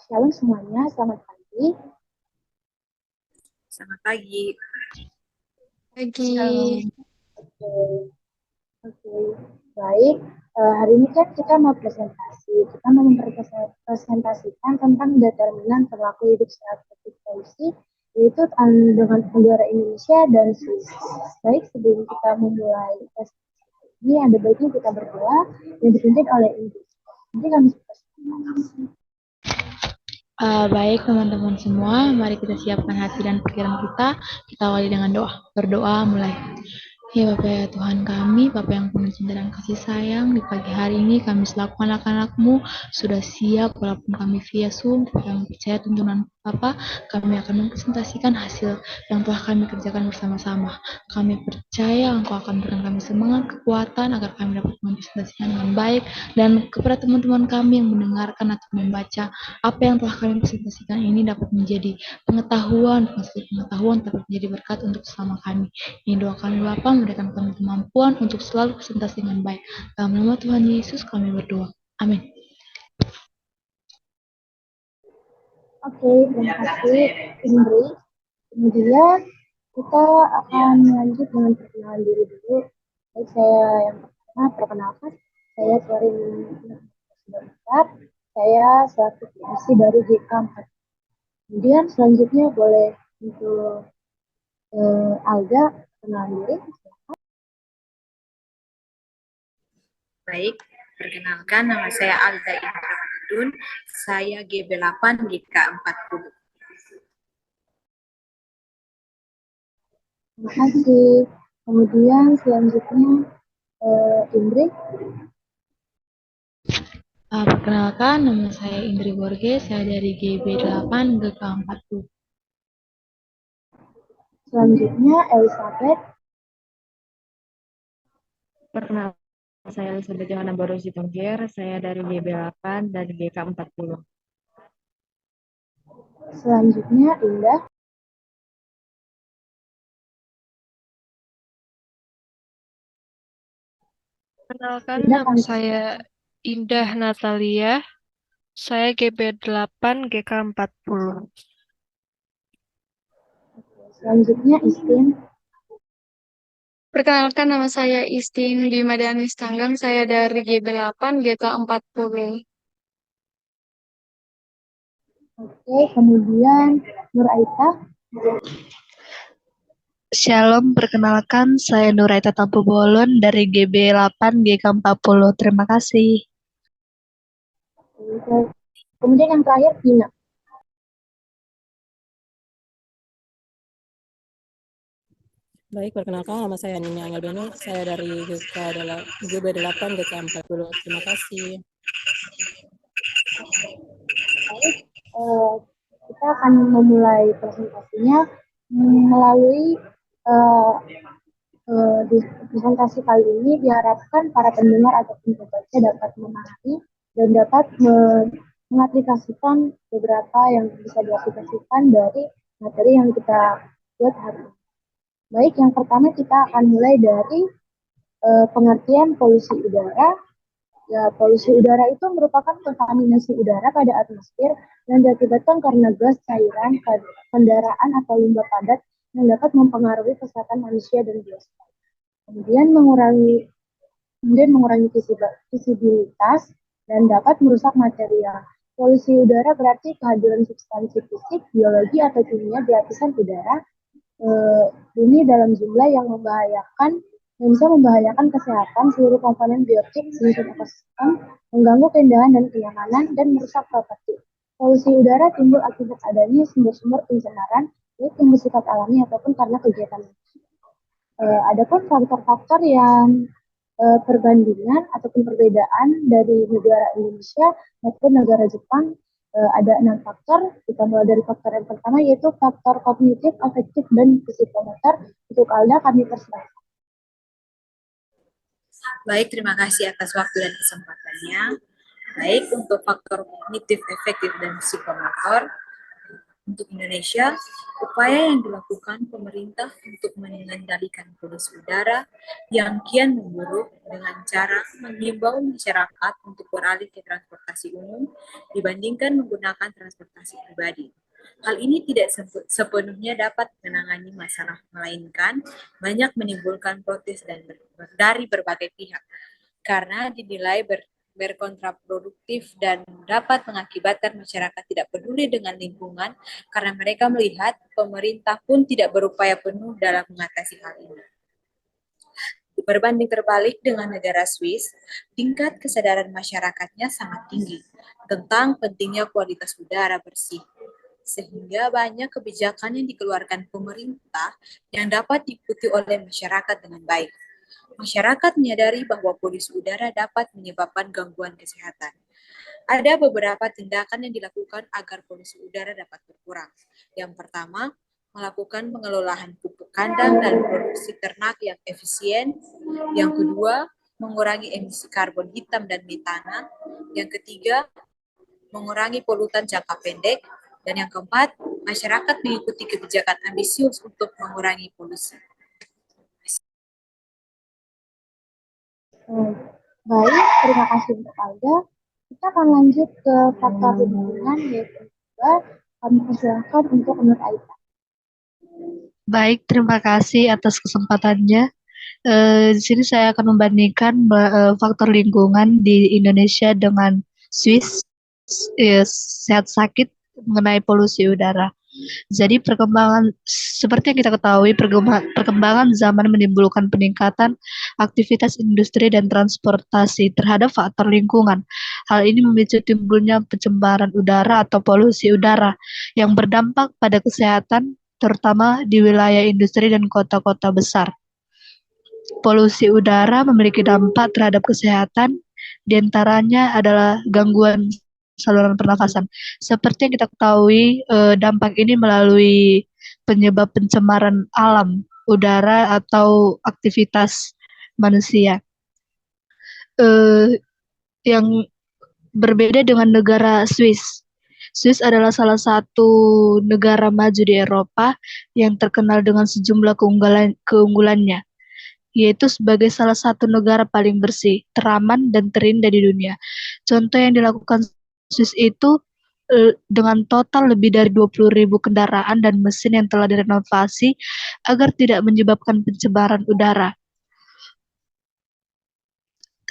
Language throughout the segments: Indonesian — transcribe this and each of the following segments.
Shalom semuanya, selamat pagi. Selamat pagi. Pagi. Oke, oke. Baik. Hari ini kan kita mau presentasi. Kita mau mempresentasikan tentang determinan perilaku hidup sehat polusi, yaitu dengan negara Indonesia dan Swiss. Baik, sebelum kita memulai presentasi ini, ada baiknya kita berdoa yang dipimpin oleh Inggris. Nanti kami presentasi. Baik teman-teman semua, mari kita siapkan hati dan pikiran kita. Kita awali dengan doa. Berdoa mulai. Ya Bapa ya Tuhan kami, Bapa yang penuh cinta dan kasih sayang, di pagi hari ini kami selaku anak-anak-Mu sudah siap walaupun kami via Zoom, yang percaya tuntunan Bapa, kami akan mempresentasikan hasil yang telah kami kerjakan bersama-sama. Kami percaya Engkau akan berikan kami semangat, kekuatan agar kami dapat mempresentasikan dengan baik, dan kepada teman-teman kami yang mendengarkan atau membaca apa yang telah kami presentasikan ini dapat menjadi pengetahuan dapat menjadi berkat untuk sesama kami. Ini doa kami Bapa, memberikan kami kemampuan untuk selalu presentasi dengan baik. Dalam nama Tuhan Yesus kami berdoa. Amin. Oke, terima kasih Indri. Kemudian kita akan lanjut dengan perkenalan diri dulu. Baik, saya yang pertama perkenalkan, saya Florin Sebentar. Saya selaku PMC dari GK4. Kemudian selanjutnya boleh untuk Alga perkenalan diri. Baik, perkenalkan nama saya Alda Indramanidun. Saya GB8 GK40. Terima kasih. Kemudian selanjutnya Indri. Perkenalkan, nama saya Indri Borges, saya dari GB8 GK40. Selanjutnya Elizabeth. Perkenalkan, saya Elizabeth Johanna Boros Sitonggir, saya dari GB8 dan GK40. Selanjutnya Indah. Perkenalkan, nama saya Indah Natalia. Saya GB8 GK40. Selanjutnya Istin. Perkenalkan, nama saya Istin Dimadanis Tanggang. Saya dari GB8 GK40. Oke, kemudian Nur Aita. Shalom, perkenalkan saya Nuraita Tampu Bolon dari GB8 GK40. Terima kasih. Kemudian yang terakhir Tina. Baik, perkenalkan nama saya Nini Angel Beno. Saya dari GB8 GK40. Terima kasih. Baik, kita akan memulai presentasinya melalui di presentasi kali ini diharapkan para pendengar ataupun pembaca dapat memahami dan dapat mengaplikasikan beberapa yang bisa diaplikasikan dari materi yang kita buat hari ini. Baik, yang pertama kita akan mulai dari pengertian polusi udara. Ya, polusi udara itu merupakan kontaminasi udara pada atmosfer yang diakibatkan karena gas, cairan, kendaraan atau limbah padat yang dapat mempengaruhi kesehatan manusia dan biosfer. Kemudian mengurangi visibilitas dan dapat merusak material. Polusi udara berarti kehadiran substansi fisik, biologi atau kimia di lapisan udara ini dalam jumlah yang bisa membahayakan kesehatan seluruh komponen biotik lingkungan ekosistem, mengganggu keindahan dan kenyamanan, dan merusak properti. Polusi udara timbul akibat adanya sumber-sumber pencemaran, baik yang bersifat alami ataupun karena kegiatan manusia. Adapun faktor-faktor yang perbandingan ataupun perbedaan dari negara Indonesia maupun negara Jepang, ada 6 faktor. Kita mulai dari faktor yang pertama yaitu faktor kognitif, afektif, dan psikomotor. Untuk Alda kami persilahkan. Baik, terima kasih atas waktu dan kesempatannya. Baik, untuk faktor kognitif, efektif, dan psikomotor, Untuk Indonesia, upaya yang dilakukan pemerintah untuk mengendalikan polusi udara yang kian memburuk dengan cara mengimbau masyarakat untuk beralih ke transportasi umum dibandingkan menggunakan transportasi pribadi. Hal ini tidak sepenuhnya dapat menangani masalah, melainkan banyak menimbulkan protes dari berbagai pihak, karena dinilai berkontraproduktif dan dapat mengakibatkan masyarakat tidak peduli dengan lingkungan karena mereka melihat pemerintah pun tidak berupaya penuh dalam mengatasi hal ini. Berbanding terbalik dengan negara Swiss, tingkat kesadaran masyarakatnya sangat tinggi tentang pentingnya kualitas udara bersih, sehingga banyak kebijakan yang dikeluarkan pemerintah yang dapat diikuti oleh masyarakat dengan baik. Masyarakat menyadari bahwa polusi udara dapat menyebabkan gangguan kesehatan. Ada beberapa tindakan yang dilakukan agar polusi udara dapat berkurang. Yang pertama, melakukan pengelolaan pupuk kandang dan produksi ternak yang efisien. Yang kedua, mengurangi emisi karbon hitam dan metana. Yang ketiga, mengurangi polutan jangka pendek. Dan yang keempat, masyarakat mengikuti kebijakan ambisius untuk mengurangi polusi. Baik, terima kasih untuk Alda. Kita akan lanjut ke faktor lingkungan, yaitu juga kami persilahkan untuk menurut Aida. Baik, terima kasih atas kesempatannya. Di sini saya akan membandingkan faktor lingkungan di Indonesia dengan Swiss, sehat sakit mengenai polusi udara. Jadi seperti yang kita ketahui, perkembangan zaman menimbulkan peningkatan aktivitas industri dan transportasi terhadap faktor lingkungan. Hal ini memicu timbulnya pencemaran udara atau polusi udara yang berdampak pada kesehatan, terutama di wilayah industri dan kota-kota besar. Polusi udara memiliki dampak terhadap kesehatan, diantaranya adalah gangguan saluran pernafasan. Seperti yang kita ketahui, dampak ini melalui penyebab pencemaran alam udara atau aktivitas manusia. Yang berbeda dengan negara Swiss. Swiss adalah salah satu negara maju di Eropa yang terkenal dengan sejumlah keunggulannya, yaitu sebagai salah satu negara paling bersih, teraman, dan terindah di dunia. Contoh yang dilakukan Swiss itu dengan total lebih dari 20.000 kendaraan dan mesin yang telah direnovasi agar tidak menyebabkan pencemaran udara.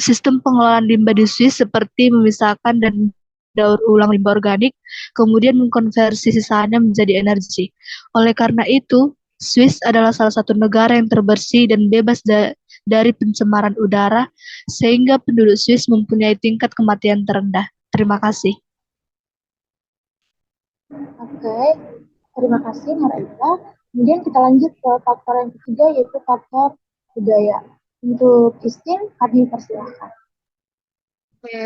Sistem pengelolaan limbah di Swiss seperti memisahkan dan daur ulang limbah organik, kemudian mengkonversi sisanya menjadi energi. Oleh karena itu, Swiss adalah salah satu negara yang terbersih dan bebas dari pencemaran udara, sehingga penduduk Swiss mempunyai tingkat kematian terendah. Terima kasih. Oke, terima kasih Nur Aida. Kemudian kita lanjut ke faktor yang ketiga, yaitu faktor budaya. Untuk Christine, kami persilahkan.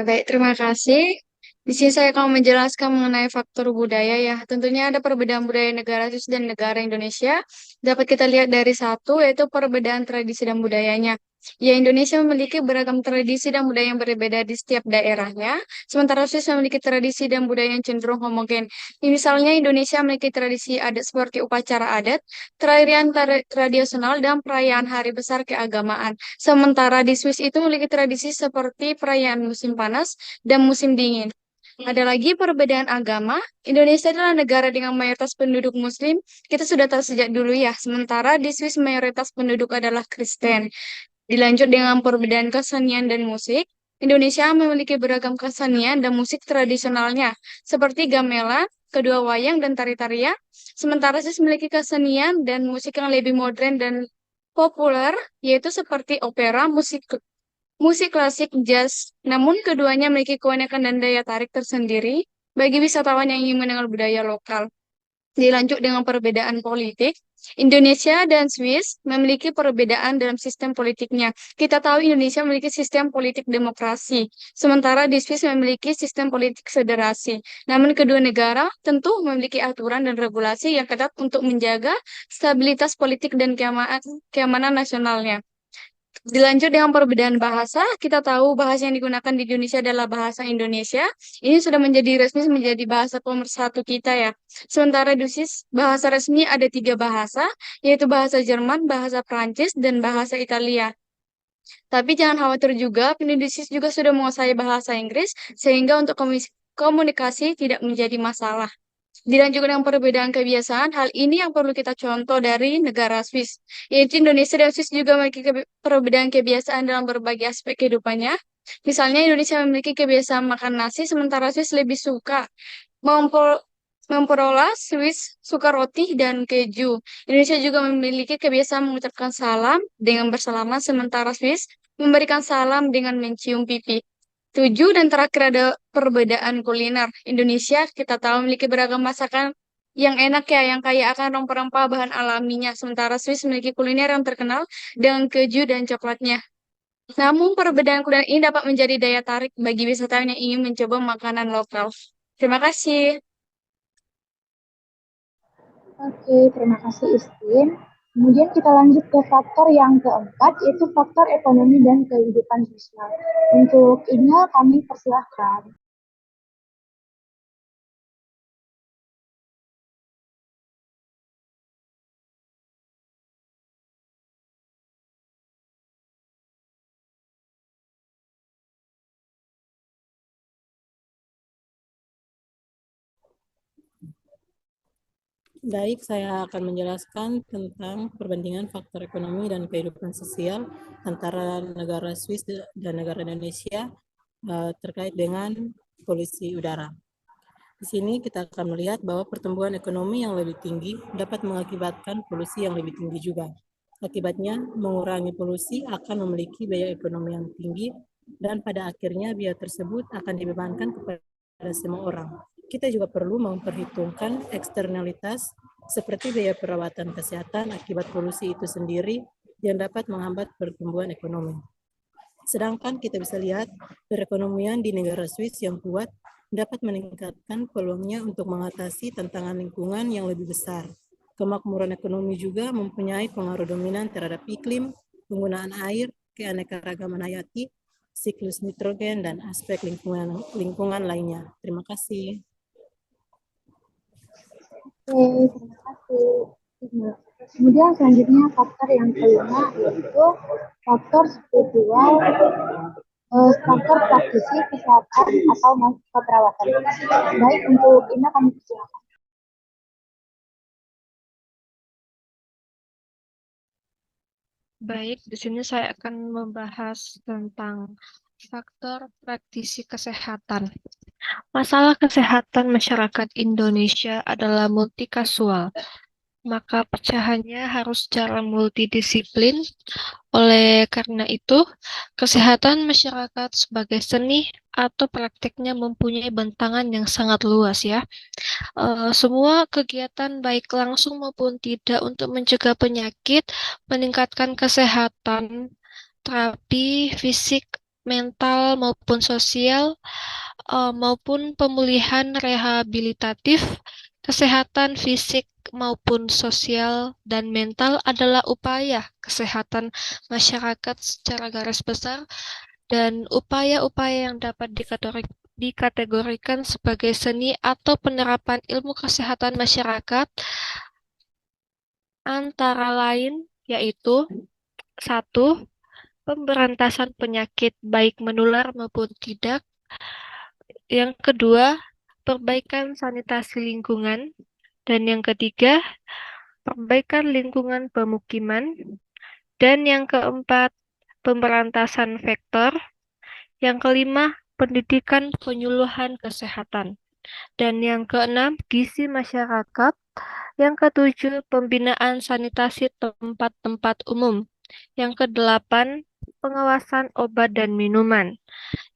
Baik, terima kasih. Di sini saya akan menjelaskan mengenai faktor budaya ya. Tentunya ada perbedaan budaya negara Swiss dan negara Indonesia. Dapat kita lihat dari satu, yaitu perbedaan tradisi dan budayanya. Ya, Indonesia memiliki beragam tradisi dan budaya yang berbeda di setiap daerahnya. Sementara Swiss memiliki tradisi dan budaya yang cenderung homogen. Misalnya Indonesia memiliki tradisi adat seperti upacara adat, perayaan tradisional, dan perayaan hari besar keagamaan. Sementara di Swiss itu memiliki tradisi seperti perayaan musim panas dan musim dingin. Ada lagi perbedaan agama. Indonesia adalah negara dengan mayoritas penduduk Muslim. Kita sudah tahu sejak dulu ya. Sementara di Swiss mayoritas penduduk adalah Kristen. Dilanjut dengan perbedaan kesenian dan musik. Indonesia memiliki beragam kesenian dan musik tradisionalnya, seperti gamelan, kedua wayang, dan tari-tarian. Sementara Swiss memiliki kesenian dan musik yang lebih modern dan populer, yaitu seperti opera, musik klasik, jazz. Namun keduanya memiliki keunikan dan daya tarik tersendiri bagi wisatawan yang ingin mengenal budaya lokal. Dilanjut dengan perbedaan politik. Indonesia dan Swiss memiliki perbedaan dalam sistem politiknya. Kita tahu Indonesia memiliki sistem politik demokrasi, sementara di Swiss memiliki sistem politik federasi. Namun kedua negara tentu memiliki aturan dan regulasi yang ketat untuk menjaga stabilitas politik dan keamanan nasionalnya. Dilanjut dengan perbedaan bahasa, kita tahu bahasa yang digunakan di Indonesia adalah bahasa Indonesia. Ini sudah menjadi resmi menjadi bahasa pemersatu kita ya. Sementara di SIS, bahasa resmi ada 3 bahasa, yaitu bahasa Jerman, bahasa Prancis, dan bahasa Italia. Tapi jangan khawatir juga, penduduk SIS juga sudah menguasai bahasa Inggris, sehingga untuk komunikasi tidak menjadi masalah. Dilanjutkan dengan perbedaan kebiasaan, hal ini yang perlu kita contoh dari negara Swiss. Yaitu Indonesia dan Swiss juga memiliki perbedaan kebiasaan dalam berbagai aspek kehidupannya. Misalnya Indonesia memiliki kebiasaan makan nasi, sementara Swiss lebih suka memperoleh, Swiss suka roti dan keju. Indonesia juga memiliki kebiasaan mengucapkan salam dengan bersalaman, sementara Swiss memberikan salam dengan mencium pipi. 7, dan terakhir ada perbedaan kuliner. Indonesia kita tahu memiliki beragam masakan yang enak ya, yang kaya akan rempah-rempah bahan alaminya. Sementara Swiss memiliki kuliner yang terkenal dengan keju dan coklatnya. Namun perbedaan kuliner ini dapat menjadi daya tarik bagi wisatawan yang ingin mencoba makanan lokal. Terima kasih. Oke, terima kasih Istin. Kemudian kita lanjut ke faktor yang keempat, yaitu faktor ekonomi dan kehidupan sosial. Untuk ini kami persilahkan. Baik, saya akan menjelaskan tentang perbandingan faktor ekonomi dan kehidupan sosial antara negara Swiss dan negara Indonesia terkait dengan polusi udara. Di sini kita akan melihat bahwa pertumbuhan ekonomi yang lebih tinggi dapat mengakibatkan polusi yang lebih tinggi juga. Akibatnya, mengurangi polusi akan memiliki biaya ekonomi yang tinggi dan pada akhirnya biaya tersebut akan dibebankan kepada semua orang. Kita juga perlu memperhitungkan eksternalitas seperti biaya perawatan kesehatan akibat polusi itu sendiri yang dapat menghambat pertumbuhan ekonomi. Sedangkan kita bisa lihat perekonomian di negara Swiss yang kuat dapat meningkatkan peluangnya untuk mengatasi tantangan lingkungan yang lebih besar. Kemakmuran ekonomi juga mempunyai pengaruh dominan terhadap iklim, penggunaan air, keanekaragaman hayati, siklus nitrogen, dan aspek lingkungan lainnya. Terima kasih. Oke, terima kasih. Kemudian selanjutnya faktor yang kelima, yaitu faktor spiritual, faktor praktisi kesehatan atau keperawatan. Baik, untuk ini kami persilakan. Baik, di sini saya akan membahas tentang faktor praktisi kesehatan. Masalah kesehatan masyarakat Indonesia adalah multikasual, maka pecahannya harus secara multidisiplin. Oleh karena itu, kesehatan masyarakat sebagai seni atau prakteknya mempunyai bentangan yang sangat luas ya. Semua kegiatan baik langsung maupun tidak untuk mencegah penyakit, meningkatkan kesehatan, terapi fisik, mental maupun sosial, maupun pemulihan rehabilitatif, kesehatan fisik maupun sosial dan mental adalah upaya kesehatan masyarakat secara garis besar dan upaya-upaya yang dapat dikategorikan sebagai seni atau penerapan ilmu kesehatan masyarakat antara lain yaitu 1. Pemberantasan penyakit baik menular maupun tidak. Yang kedua, perbaikan sanitasi lingkungan. Dan yang ketiga, perbaikan lingkungan pemukiman. Dan yang keempat, pemberantasan vektor. Yang kelima, pendidikan penyuluhan kesehatan. Dan yang keenam, gizi masyarakat. Yang ketujuh, pembinaan sanitasi tempat-tempat umum. Yang kedelapan, pengawasan obat dan minuman.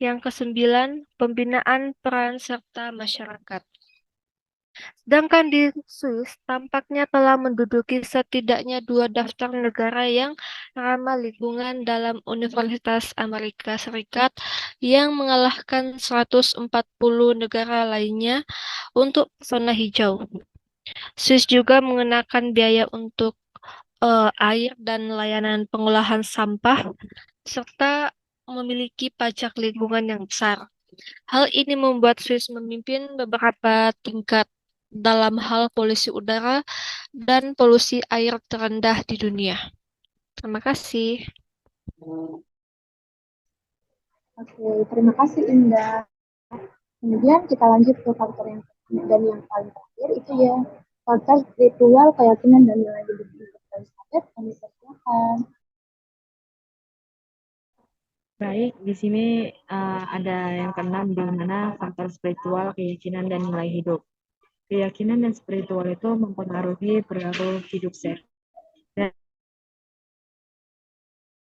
Yang kesembilan, pembinaan peran serta masyarakat. Sedangkan di Swiss tampaknya telah menduduki setidaknya 2 daftar negara yang ramah lingkungan dalam Universitas Amerika Serikat yang mengalahkan 140 negara lainnya untuk zona hijau. Swiss juga mengenakan biaya untuk air dan layanan pengolahan sampah, serta memiliki pajak lingkungan yang besar. Hal ini membuat Swiss memimpin beberapa tingkat dalam hal polusi udara dan polusi air terendah di dunia. Terima kasih. Oke, terima kasih Indah. Kemudian kita lanjut ke faktor yang dan yang paling terakhir itu ya faktor spiritual, keyakinan dan nilai hidup Elizabeth. Kami persilakan. Baik, di sini ada yang keenam di mana faktor spiritual, keyakinan, dan nilai hidup. Keyakinan dan spiritual itu mempengaruhi perilaku hidup sehat. Dan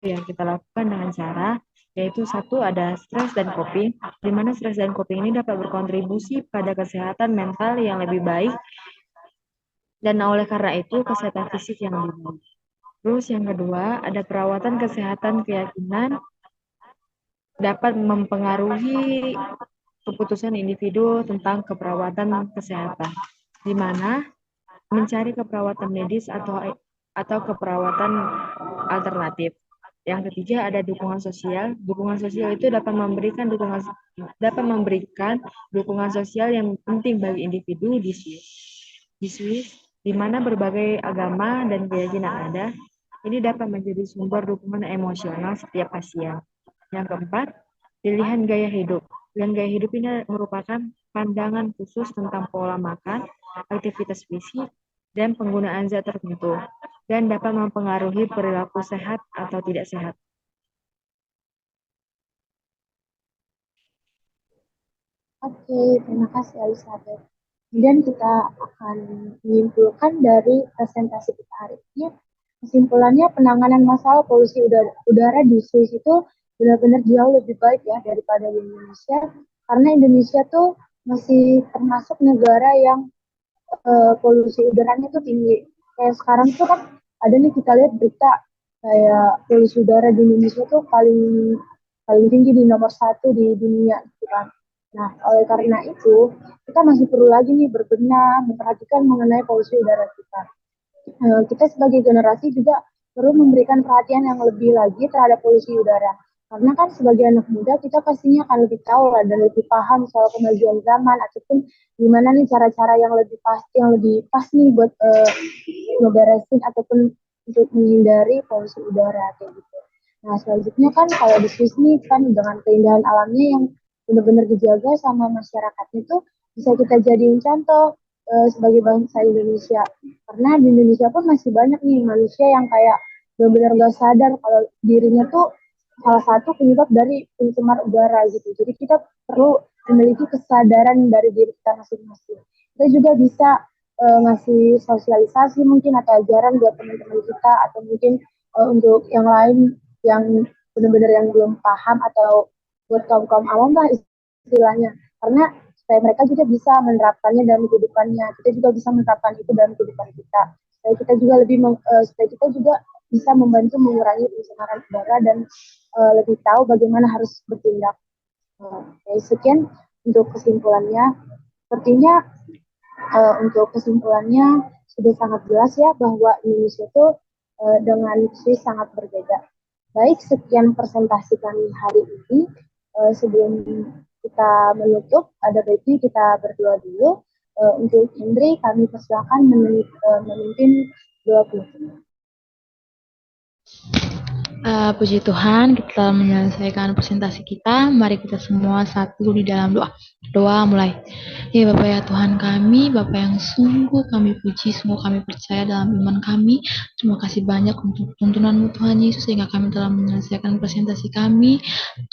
yang kita lakukan dengan cara yaitu satu ada stres dan coping, di mana stres dan coping ini dapat berkontribusi pada kesehatan mental yang lebih baik dan oleh karena itu kesehatan fisik yang lebih baik. Terus yang kedua ada perawatan kesehatan keyakinan dapat mempengaruhi keputusan individu tentang keperawatan kesehatan, di mana mencari keperawatan medis atau keperawatan alternatif. Yang ketiga ada dukungan sosial. Dukungan sosial itu dapat memberikan dukungan sosial yang penting bagi individu di Swiss, di mana berbagai agama dan keyakinan ada. Ini dapat menjadi sumber dukungan emosional setiap pasien. Yang keempat, pilihan gaya hidup. Pilihan gaya hidup ini merupakan pandangan khusus tentang pola makan, aktivitas fisik, dan penggunaan zat tertentu, dan dapat mempengaruhi perilaku sehat atau tidak sehat. Oke, terima kasih Elizabeth. Kemudian kita akan menyimpulkan dari presentasi kita hari ini. Kesimpulannya penanganan masalah polusi udara di Swiss itu benar-benar jauh lebih baik ya daripada di Indonesia. Karena Indonesia tuh masih termasuk negara yang polusi udaranya tuh tinggi. Kayak sekarang tuh kan ada nih kita lihat berita kayak polusi udara di Indonesia tuh paling tinggi di nomor 1 di dunia gitu kan. Nah, oleh karena itu kita masih perlu lagi nih berbenah memperhatikan mengenai polusi udara kita. Kita sebagai generasi juga perlu memberikan perhatian yang lebih lagi terhadap polusi udara. Karena kan sebagai anak muda kita pastinya akan lebih tahu lah dan lebih paham soal kemajuan zaman ataupun gimana nih cara-cara yang lebih pas nih buat ngeberesin ataupun untuk menghindari polusi udara kayak gitu. Nah selanjutnya kan kalau di Swiss nih kan dengan keindahan alamnya yang benar-benar dijaga sama masyarakatnya tuh bisa kita jadiin contoh sebagai bangsa Indonesia. Karena di Indonesia pun masih banyak nih manusia yang kayak benar-benar gak sadar kalau dirinya tuh salah satu penyebab dari pencemar udara gitu. Jadi kita perlu memiliki kesadaran dari diri kita masing-masing. Kita juga bisa ngasih sosialisasi mungkin atau ajaran buat teman-teman kita atau mungkin untuk yang lain yang benar-benar yang belum paham atau buat kaum-kaum awam lah istilahnya. Karena supaya mereka juga bisa menerapkannya dalam kehidupannya. Kita juga bisa menerapkan itu dalam kehidupan kita. Supaya kita juga supaya kita juga bisa membantu mengurangi pencemaran udara dan lebih tahu bagaimana harus bertindak. Sekian untuk kesimpulannya. Sepertinya untuk kesimpulannya sudah sangat jelas ya bahwa Indonesia itu dengan Swiss sangat berbeda. Baik, sekian presentasi kami hari ini. Sebelum kita menutup, ada baiknya kita berdoa dulu. Untuk Indri, kami persilakan memimpin doa penutup. Puji Tuhan, kita telah menyelesaikan presentasi kita. Mari kita semua satu di dalam doa. Doa mulai. Ya Bapak ya Tuhan kami, Bapak yang sungguh kami puji, sungguh kami percaya dalam iman kami. Terima kasih banyak untuk tuntunan-Mu Tuhan Yesus, sehingga kami telah menyelesaikan presentasi kami.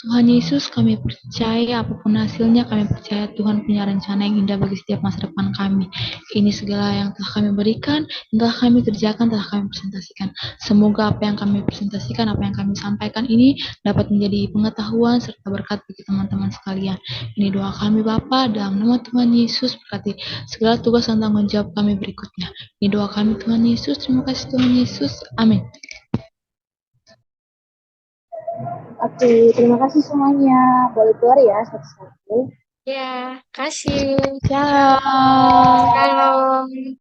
Tuhan Yesus, kami percaya apapun hasilnya, kami percaya Tuhan punya rencana yang indah bagi setiap masa depan kami. Ini segala yang telah kami berikan, yang telah kami kerjakan, telah kami presentasikan. Semoga apa yang kami presentasikan, apa yang kami sampaikan ini dapat menjadi pengetahuan serta berkat bagi teman-teman sekalian. Ini doa kami Bapa, dalam nama Tuhan Yesus, berkati segala tugas dan tanggung jawab kami berikutnya. Ini doa kami Tuhan Yesus, terima kasih Tuhan Yesus, amin. Oke, terima kasih semuanya. Boleh keluar ya satu-satu. Ya, kasih. Shalom. Shalom.